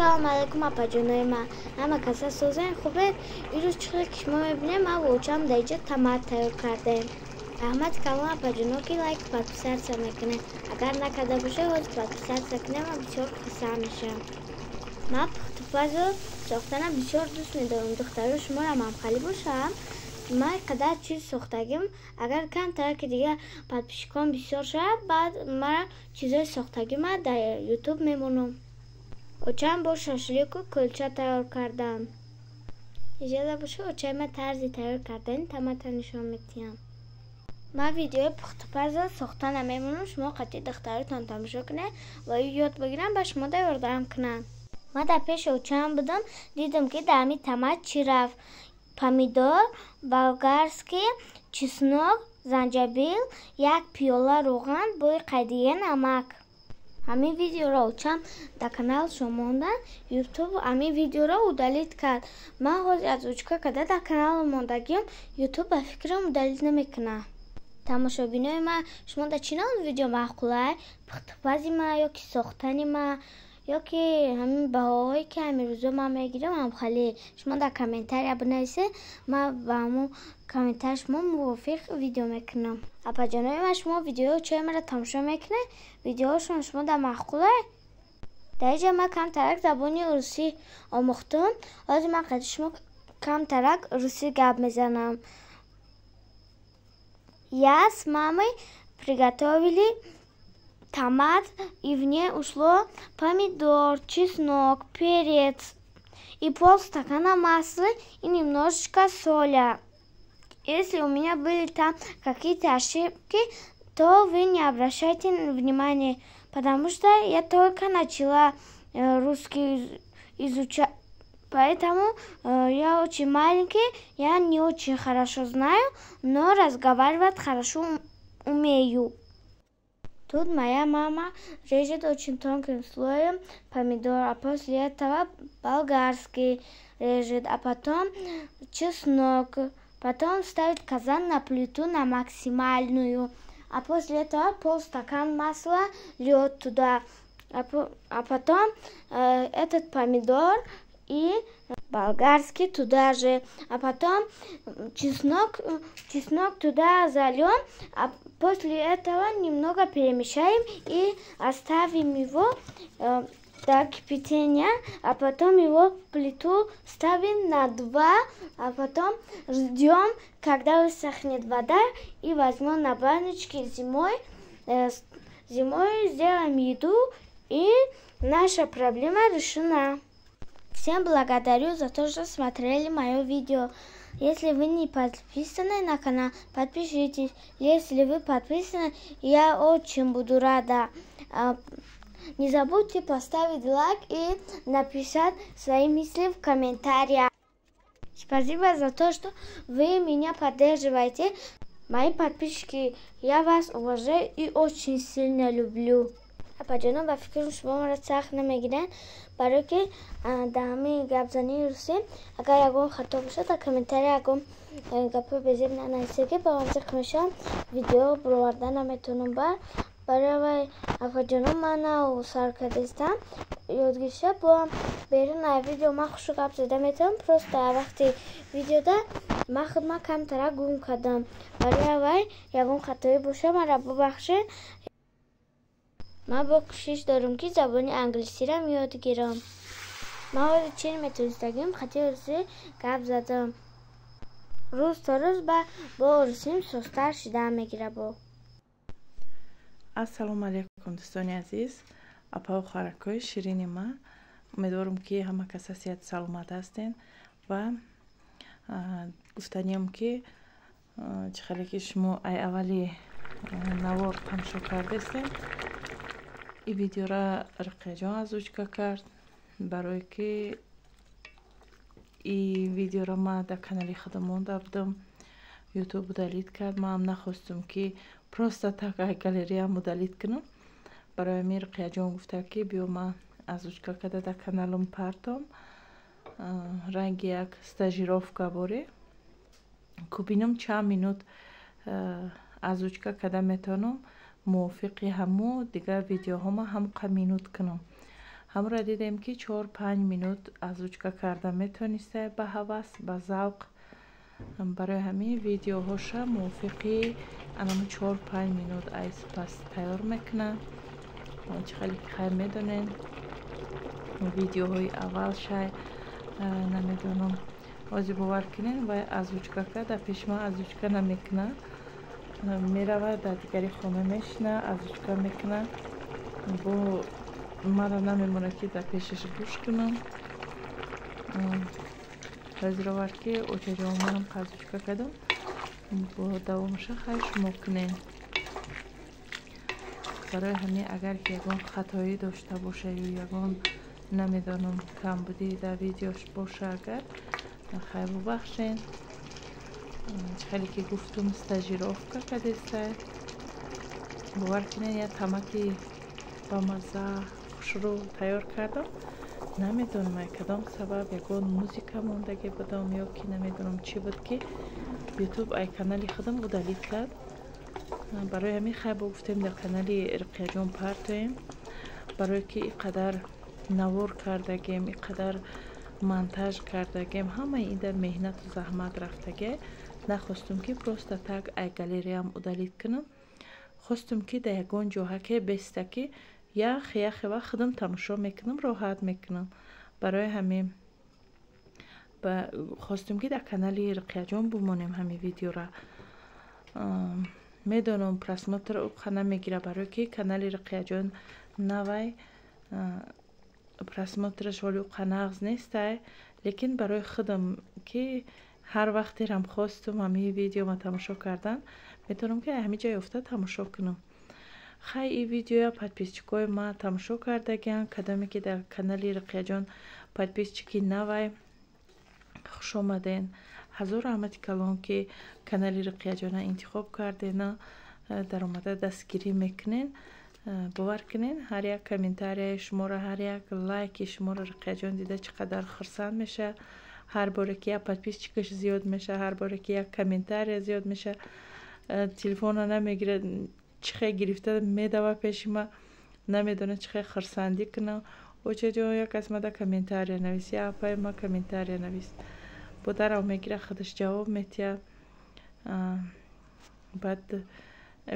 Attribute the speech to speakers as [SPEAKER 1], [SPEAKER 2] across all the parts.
[SPEAKER 1] Assalomu alaykum opajonoy, man hamma kasa so'zang خوبه. امروز چیزی که شما میبینید ما وچم دیگه تمات تیار کردیم. احمد کاملا اپاجونو که لایک подписаться میکنه. اگر نکرده باشه باز подписаться کنه من بسیار خوشحال میشم. من پخت‌پزو ساختن بسیار دوست میدارم. دخترای شما را هم خالی باشم. من قدر چیز ساختگیم اگر کم تا که دیگه подписчикам بسیار شد بعد من چیزای ساختگی من در یوتیوب میمونم. اوچم با شاشلیک و کلچه تیار کردم. اجازه باشه اوچه من طرزی تیار کردن تماتا نشان میتیم. من ویدیو پخت‌پز ساختن میمونم. شما قطعی دخترتان تماشا کنه و یاد بگیرم به شما یاردم کنم. من در پیش اوچم بودم دیدم که در می تمات چی رفت. پامیدور، болгарский, چسناک، زنجبیل، یک پیاله روغن، بوی قدیه نمک. همین ویدیو را اوچم در کانال شما یوتیوب همین ویدیو را удалить کرد. من حاضر از اوچکا کده در کانال موندگیم یوتیوب به فکرم удалить نمیکنه. تماشابینای من شما در چینال ویدیو معقوله پخت‌پزی من یا که ساختنی من یا که همین بهاهایی که همین روزا من میگیرم هم خالی شما در کامنتر بنویسه من با همون کامنتر شما موافق ویدیو میکنم. اپا جانوی من شما ویدیو چه مرا تماشا میکنه ویدیو شما در معقوله در اینجا من کم ترک زبانی روسی آموختم. از من قد شما کم ترک روسی گپ میزنم. Я с мамой приготовили томат, и в ней ушло помидор, чеснок, перец и полстакана масла и немножечко соли. Если у меня были там какие-то ошибки, то вы не обращайте внимания, потому что я только начала русский изучать. Поэтому я очень маленький, я не очень хорошо знаю, но разговаривать хорошо умею. Тут моя мама режет очень тонким слоем помидор, а после этого болгарский режет, а потом чеснок. Потом ставит казан на плиту на максимальную, а после этого полстакана масла льет туда, а потом этот помидор и болгарский туда же, а потом чеснок туда зальем, а после этого немного перемешаем и оставим его до кипятения, а потом его в плиту ставим на 2, а потом ждем, когда высохнет вода и возьмем на баночки зимой сделаем еду и наша проблема решена. Всем благодарю за то, что смотрели мое видео. Если вы не подписаны на канал, подпишитесь. Если вы подписаны, я очень буду рада. Не забудьте поставить лайк и написать свои мысли в комментариях. Спасибо за то, что вы меня поддерживаете. Мои подписчики, я вас уважаю и очень сильно люблю. اپاجانو با فکر شما را سخت نمیگیرن برای که در همین گپزنی روسی اگر یکم خطا باشه در کامنتری یکم گپا بزیم ننویسه که با منطق میشم ویدیو برآوردن نمیتونم برای اپاجانو من و سرکردستم یادگیشه با بیرون ویدیو من خوشو گپ زده میتونم پروست در وقتی ویدیو ده من خودم کم ترک گم کردم برای یکم خطایی باشه من را ببخشه. من با کوشش دارم که زبان انگلیسی را یاد گیرم. من وقتی چین میتونستگیم خطی روسی گپ زدم. روز تا روز با روسیم سستر شده میگیره با.
[SPEAKER 2] السلام علیکم دوستان عزیز. اپا و خورکای شیرین ما. امیدوارم که همه کس صحت سلامت هستین و گفتنیم که چخیلی که شما ای اولی نوار تماشا کردستین. این ویدیو را رقیه جان از اوچکا کرد برای که این ویدیو را ما در کانالی خودم مونده بودم یوتیوب دلیت کرد. ما هم نخواستم که پروستا تاکای گالری هم دلیت کنم. برای می رقیه جان گفته که بیو ما از اوچکا کده در کانالم پرتم رنگ یک ستاژیروفکا باره که بینم چند مینوت از اوچکا کده میتونم موافقی همو دیگه ویدیو همه هم قمینوت کنم. ҳамра дидем ки 4-5 минут азучка карда метонисте ба ҳавас, ба завқ. барои ҳамин видеоҳоша мувофиқи анамо 4-5 минут айс пас тайёр мекунам. чӣ хеле хайр медонен видеоҳои аввалшай намедонам ҳозир бовар кунен вай азучка карда пеши ман азучка намекуна, меравад дар дигари хона мешина азучка мекуна, бо мара намемонад ки дар пешаш гӯш кунам. ҳозировар ки оҷаҷоамам азучка кардам, бо давомаша хайр шумо кунен. барои ҳамин агар ки ягон хатоӣ дошта боша ё ягон намедонам камбудӣ дар видеош боша, агар хайр бубахшен. хеле ки гуфтум стажировка кардестай, бовар кунен як тамаки бамаза хушрӯ тайёр кардам. намедонам аз кадом сабаб ягон музика мондаги будам ё ки намедонам чӣ буд ки ютуб ай канали худам удалид кард. барои ҳамин хайр гуфтем дар канали Рукияҷон партоем, барое ки инқадар навор кардагем, инқадар монтаж кардагем, ҳамаи ин дар меҳнату заҳмат рафтаге. нахостум ки просто так ай галереям удалид кунам. хостум ки дар ягон ҷоҳаке беста ки яхе вақт худам тамошо мекунам, роҳат мекунам. барои ҳамин хостум ки дар канали Рукияҷон бумонем ҳамин видеора. медонам просмотр уқа намегира, барое ки канали Рукияҷон навай просмотраш воли уқа нағз нестай, лекин барои худам ки ҳар вақтирам хостум ҳамин видеома тамошо кардан, метавонам ки ҳамин ҷа ёфта тамошо кунам. хай ин видеоя подписчикои ман тамошо кардагиан, кадоме ки дар канали Рукияҷон подписчики навай хушомаден. ҳазор раҳмати калон ки канали Рукияҷона интихоб кардена, дар омада дастгирӣ мекунен. бовар кунен ҳар як комментарияи шуморо, ҳар як лайки шуморо Рукияҷон дида чӣ қадар хурсанд меша. ҳар боре ки як подписчикаш зиёд меша, ҳар боре ки як комментария зиёд меша, телефона намегира, чихе гирифта медава пеши ма, намедона чихе хурсандӣ кунам. оҷаҷон як аз мада комментария навис, я апай ма комментария навис. бодарам мегира худаш ҷавоб метия. баъд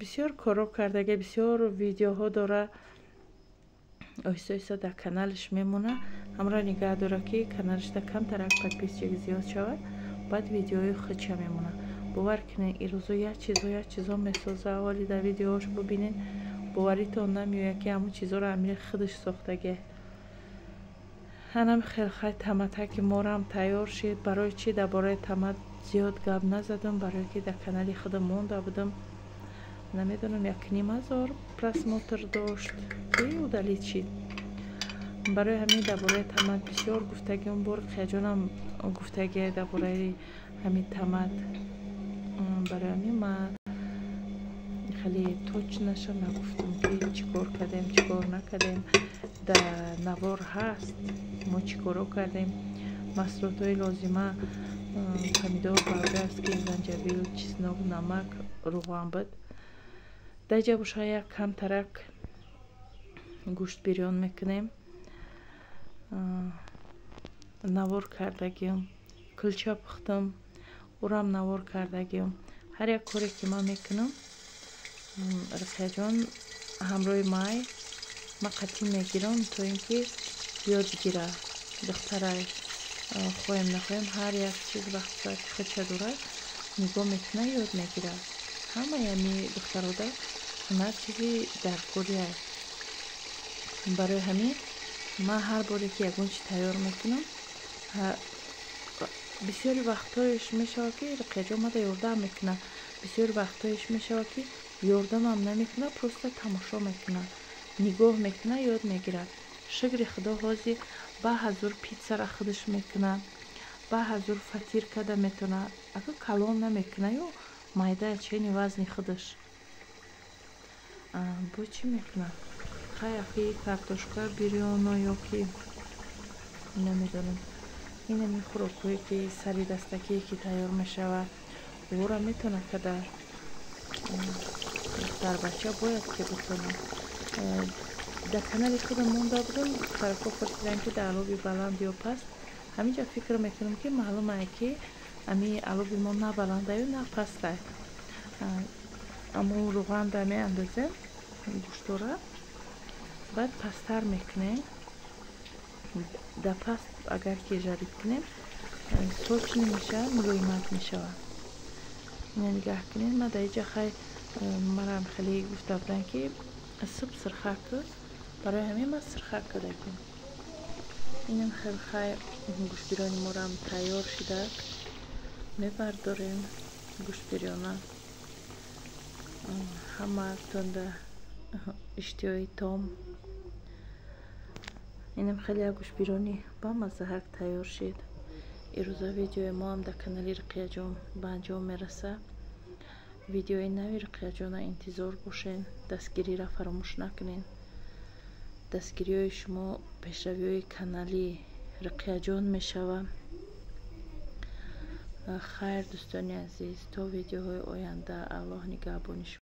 [SPEAKER 2] бисёр коро кардаги бисёр видеоҳо дора, оҳиста оҳиста дар каналаш мемона. ҳамра нигаҳ дора ки каналашда камтарак подписчик зиёд шавад, баъд видеои худша мемона. бовар кунен ирӯзо як чизо месоза, вале дар видеоҳош бубинен боваритон намеояд ки ҳамун чизоро амири худаш сохтаге. ҳанам хелхай таматаки морам тайёр шид. барои чӣ дар бораи тамат зиёд гап назадам, барое ки дар канали худам монда будам. намедонам 1000 просмотр дошт ки удалид шид. барои ҳамин дар бораи тамат бисёр гуфтаги он бор Рукияҷонам гуфтаги дар бораи ҳамин тамат. барои ҳамин ман хеле точ наша нагуфтам ки чӣ кор кардем, чӣ кор накардем. дар навор ҳаст мо чӣ коро кардем. маҳсулотҳои лозима помидор, болгарский, занҷабил, чеснок, намак, рӯғанбуд. дар ҷа боша як камтарак гӯшт бирён мекунем. навор кардагиам, кулча пухтам, урам навор кардагиам. ҳар як коре ки ман мекунам Рукияҷон ҳамроҳи май ма қатъӣ мегирам, то ин ки ёд гира духтарай хоҳем нахоҳем ҳар як чиз вақти худша дора нигоҳ мекуна, ёд мегира. ҳамаи ҳамин духтарода ҳунар чизи даркория. барои ҳамин ман ҳар боре ки ягон чи тайёр мекунам, бисёри вақтҳоеш мешавад ки Рукияҷон мада ёрдам мекуна, бисёри вақтҳоеш мешавад ки ёрдамам намекуна, просто тамошо мекуна, нигоҳ мекуна, ёд мегирад. шукри худо ҳозир баъзур питсара худаш мекуна, баъзур фатир карда метавона, агар калон намекуна ё майда чени вазни худаш бо чӣ мекуна. хаяки картошка бирёно ё ки намедонам инами хӯрокҳое ки сари дастакие ки тайёр мешавад, ора метавона карда. духтарбача бояд ки битона در канали خودم مونده بودم، طرفا پرسیدن که در علوبی بلند یا پست. همینجا فکر میکنم که معلومه که امی علوبی ما نه بلنده یا نه پسته. اما روغن در می اندازیم گوشتوره، بعد پستر میکنیم. در پست اگر که جدید کنیم سوچ نمیشه، ملویمت میشه. نگاه کنید، ما در اینجا خیلی مرام خیلی گفته بودن که صبح سرخه که برای همین ما سرخه کردیم. اینم خیلی گوشت بریانی ما هم تیار شده. میبرداریم گوشت بریانی همه تونده اشتیای تام. اینم خیلی گوشت بریانی با مزه تیار شد. این روزا ویدیو ما هم در کانال رقیه جان به انجام میرسه. ویدیوی نوی رقیه جان انتظار باشین. دستگیری را فراموش نکنین. دستگیری های شما پیشروی های کانالی رقیه جان میشوه. خیر دوستانی عزیز، تا ویدیوهای آینده الله نگهبان شما.